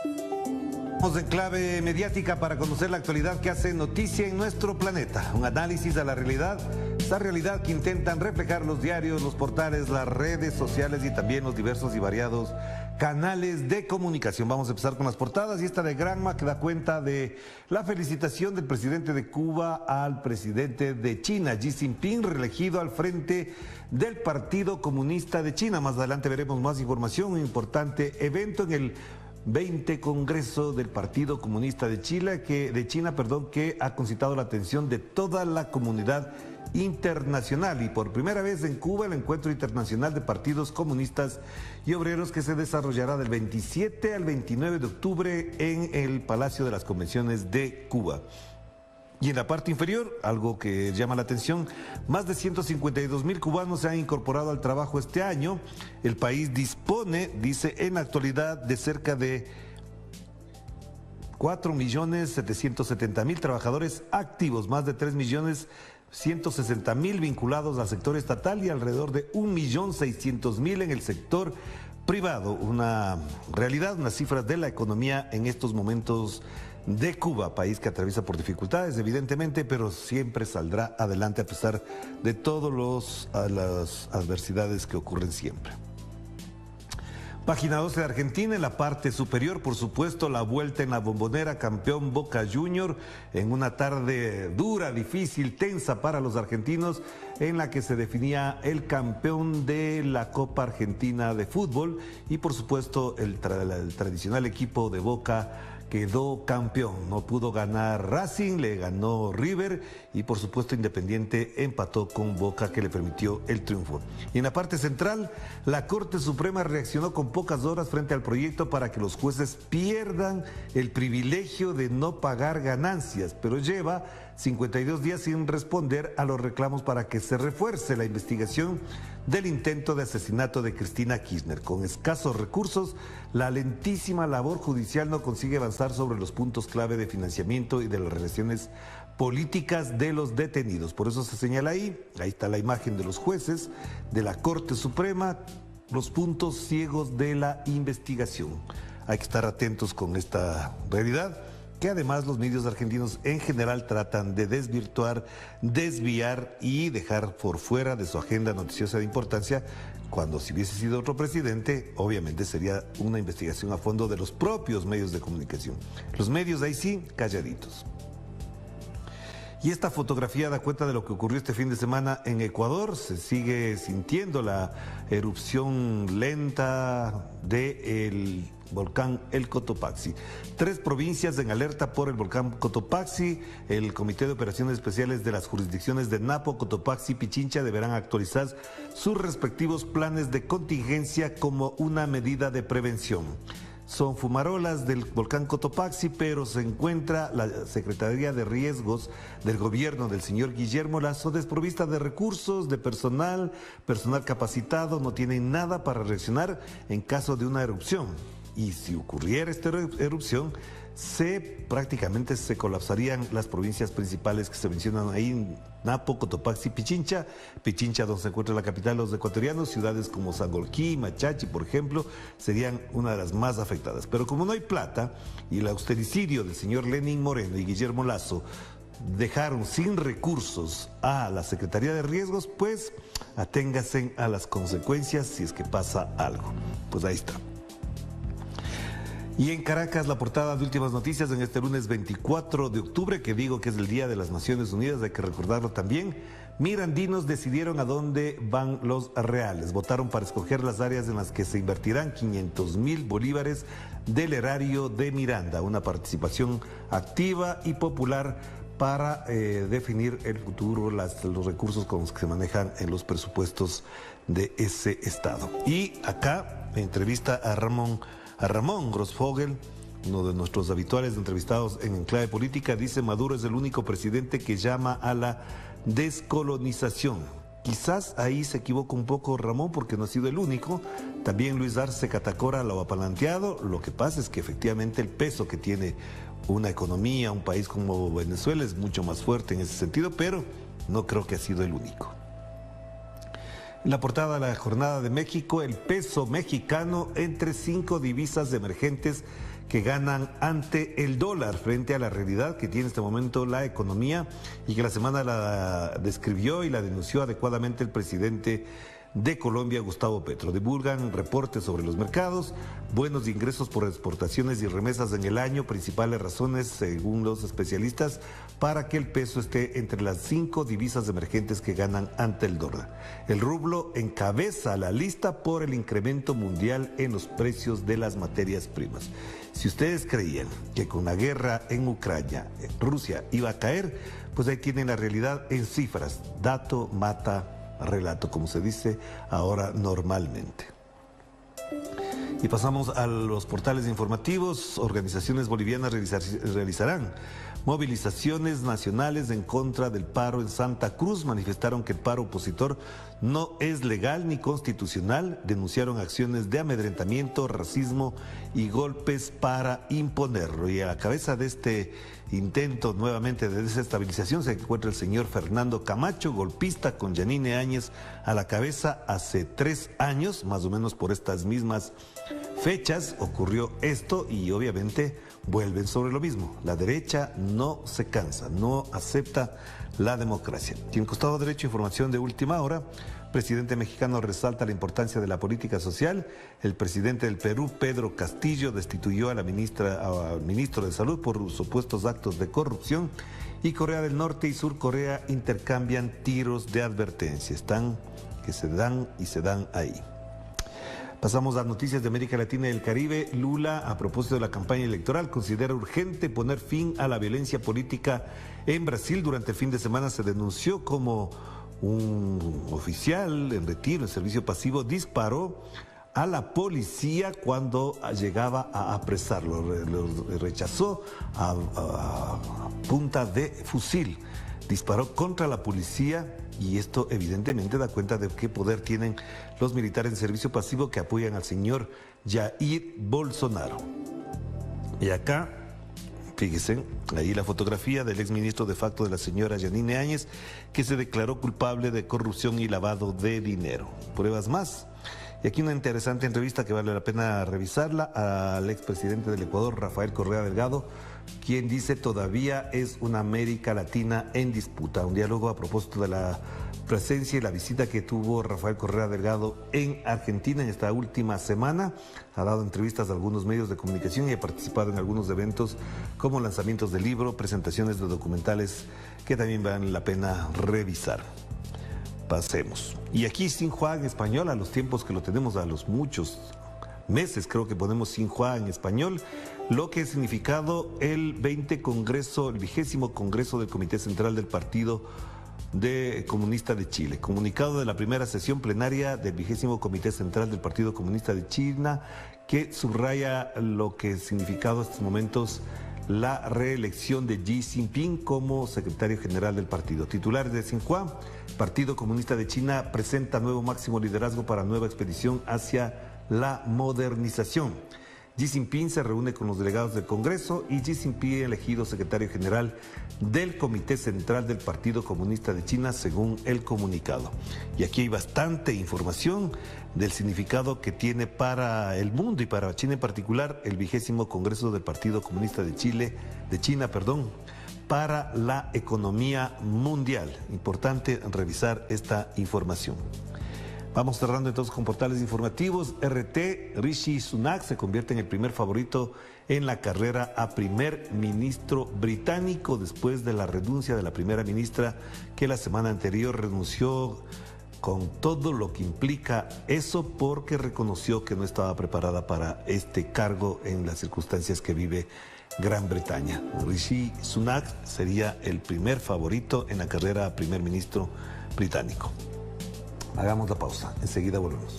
Estamos en clave mediática para conocer la actualidad que hace noticia en nuestro planeta. Un análisis de la realidad, esta realidad que intentan reflejar los diarios, los portales, las redes sociales y también los diversos y variados canales de comunicación. Vamos a empezar con las portadas y esta de Granma que da cuenta de la felicitación del presidente de Cuba al presidente de China, Xi Jinping, reelegido al frente del Partido Comunista de China. Más adelante veremos más información, un importante evento en el 20 Congreso del Partido Comunista de China, que ha concitado la atención de toda la comunidad internacional. Y por primera vez en Cuba, el Encuentro Internacional de Partidos Comunistas y Obreros, que se desarrollará del 27 al 29 de octubre en el Palacio de las Convenciones de Cuba. Y en la parte inferior, algo que llama la atención, más de 152,000 cubanos se han incorporado al trabajo este año. El país dispone, dice, en la actualidad de cerca de 4.770.000 trabajadores activos, más de 3.160.000 vinculados al sector estatal y alrededor de 1.600.000 en el sector privado. Una realidad, unas cifras de la economía en estos momentos de Cuba, país que atraviesa por dificultades, evidentemente, pero siempre saldrá adelante a pesar de todas las adversidades que ocurren siempre. Página 12 de Argentina, en la parte superior, por supuesto, la vuelta en la Bombonera, campeón Boca Junior, en una tarde dura, difícil, tensa para los argentinos, en la que se definía el campeón de la Copa Argentina de Fútbol y, por supuesto, el tradicional equipo de Boca quedó campeón. No pudo ganar Racing, le ganó River y por supuesto Independiente empató con Boca, que le permitió el triunfo. Y en la parte central, la Corte Suprema reaccionó con pocas horas frente al proyecto para que los jueces pierdan el privilegio de no pagar ganancias, pero lleva 52 días sin responder a los reclamos para que se refuerce la investigación del intento de asesinato de Cristina Kirchner. Con escasos recursos, la lentísima labor judicial no consigue avanzar sobre los puntos clave de financiamiento y de las relaciones políticas de los detenidos. Por eso se señala ahí está la imagen de los jueces de la Corte Suprema, los puntos ciegos de la investigación. Hay que estar atentos con esta realidad, que además los medios argentinos en general tratan de desvirtuar, desviar y dejar por fuera de su agenda noticiosa de importancia, cuando si hubiese sido otro presidente, obviamente sería una investigación a fondo de los propios medios de comunicación. Los medios ahí sí, calladitos. Y esta fotografía da cuenta de lo que ocurrió este fin de semana en Ecuador. Se sigue sintiendo la erupción lenta del volcán El Cotopaxi. 3 provincias en alerta por el volcán Cotopaxi. El Comité de Operaciones Especiales de las jurisdicciones de Napo, Cotopaxi y Pichincha deberán actualizar sus respectivos planes de contingencia como una medida de prevención. Son fumarolas del volcán Cotopaxi, pero se encuentra la Secretaría de Riesgos del gobierno del señor Guillermo Lasso desprovista de recursos, de personal capacitado, no tienen nada para reaccionar en caso de una erupción. Y si ocurriera esta erupción, prácticamente se colapsarían las provincias principales que se mencionan ahí: Napo, Cotopaxi, Pichincha, donde se encuentra la capital de los ecuatorianos. Ciudades como Sangolquí, Machachi, por ejemplo, serían una de las más afectadas. Pero como no hay plata y el austericidio del señor Lenín Moreno y Guillermo Lasso dejaron sin recursos a la Secretaría de Riesgos, pues aténganse a las consecuencias si es que pasa algo. Pues ahí está. Y en Caracas, la portada de Últimas Noticias en este lunes 24 de octubre, que digo que es el Día de las Naciones Unidas, hay que recordarlo también. Mirandinos decidieron a dónde van los reales. Votaron para escoger las áreas en las que se invertirán 500,000 bolívares del erario de Miranda. Una participación activa y popular para definir el futuro, los recursos con los que se manejan en los presupuestos de ese estado. Y acá, entrevista a Ramón Grossfogel, uno de nuestros habituales entrevistados en Enclave Política, dice: Maduro es el único presidente que llama a la descolonización. Quizás ahí se equivoca un poco Ramón, porque no ha sido el único. También Luis Arce Catacora lo ha planteado. Lo que pasa es que efectivamente el peso que tiene una economía, un país como Venezuela, es mucho más fuerte en ese sentido, pero no creo que ha sido el único. En la portada de la Jornada de México, el peso mexicano entre 5 divisas emergentes que ganan ante el dólar frente a la realidad que tiene en este momento la economía y que la semana la describió y la denunció adecuadamente el presidente de Colombia, Gustavo Petro. Divulgan reportes sobre los mercados, buenos ingresos por exportaciones y remesas en el año, principales razones, según los especialistas, para que el peso esté entre las 5 divisas emergentes que ganan ante el dólar. El rublo encabeza la lista por el incremento mundial en los precios de las materias primas. Si ustedes creían que con la guerra en Ucrania, Rusia iba a caer, pues ahí tienen la realidad en cifras. Dato mata relato, como se dice ahora normalmente. Y pasamos a los portales informativos. Organizaciones bolivianas realizarán movilizaciones nacionales en contra del paro en Santa Cruz. Manifestaron que el paro opositor no es legal ni constitucional. Denunciaron acciones de amedrentamiento, racismo y golpes para imponerlo. Y a la cabeza de este intento nuevamente de desestabilización se encuentra el señor Fernando Camacho, golpista, con Yanine Áñez a la cabeza hace 3 años, más o menos por estas mismas fechas ocurrió esto y obviamente vuelven sobre lo mismo. La derecha no se cansa, no acepta la democracia. Y en Costado Derecho, información de última hora. Presidente mexicano resalta la importancia de la política social. El presidente del Perú, Pedro Castillo, destituyó al ministro de Salud por supuestos actos de corrupción. Y Corea del Norte y Sur Corea intercambian tiros de advertencia. Están que se dan y se dan ahí. Pasamos a noticias de América Latina y el Caribe. Lula, a propósito de la campaña electoral, considera urgente poner fin a la violencia política en Brasil. Durante el fin de semana se denunció como un oficial en retiro, en servicio pasivo, disparó a la policía cuando llegaba a apresarlo. Lo rechazó a punta de fusil. Disparó contra la policía y esto evidentemente da cuenta de qué poder tienen los militares en servicio pasivo que apoyan al señor Jair Bolsonaro. Y acá, fíjense, ahí la fotografía del exministro de facto de la señora Yanine Áñez, que se declaró culpable de corrupción y lavado de dinero. Pruebas más. Y aquí una interesante entrevista que vale la pena revisarla al expresidente del Ecuador, Rafael Correa Delgado, quien dice todavía es una América Latina en disputa. Un diálogo a propósito de la presencia y la visita que tuvo Rafael Correa Delgado en Argentina en esta última semana. Ha dado entrevistas a algunos medios de comunicación y ha participado en algunos eventos como lanzamientos de libro, presentaciones de documentales que también valen la pena revisar. Pasemos. Y aquí Xinhua en español, a los tiempos que lo tenemos, a los muchos meses creo que ponemos Xinhua en español, lo que ha significado el 20º Congreso del Comité Central del Partido Comunista de Chile. Comunicado de la primera sesión plenaria del 20º Comité Central del Partido Comunista de China, que subraya lo que ha significado en estos momentos la reelección de Xi Jinping como secretario general del partido. Titulares de Xinhua: Partido Comunista de China presenta nuevo máximo liderazgo para nueva expedición hacia la modernización. Xi Jinping se reúne con los delegados del Congreso y Xi Jinping elegido secretario general del Comité Central del Partido Comunista de China, según el comunicado. Y aquí hay bastante información del significado que tiene para el mundo y para China en particular el 20º Congreso del Partido Comunista de China, para la economía mundial. Importante revisar esta información. Vamos cerrando entonces con portales informativos. Rishi Sunak se convierte en el primer favorito en la carrera a primer ministro británico después de la renuncia de la primera ministra, que la semana anterior renunció con todo lo que implica eso, porque reconoció que no estaba preparada para este cargo en las circunstancias que vive Gran Bretaña. Rishi Sunak sería el primer favorito en la carrera a primer ministro británico. Hagamos la pausa, enseguida volvemos.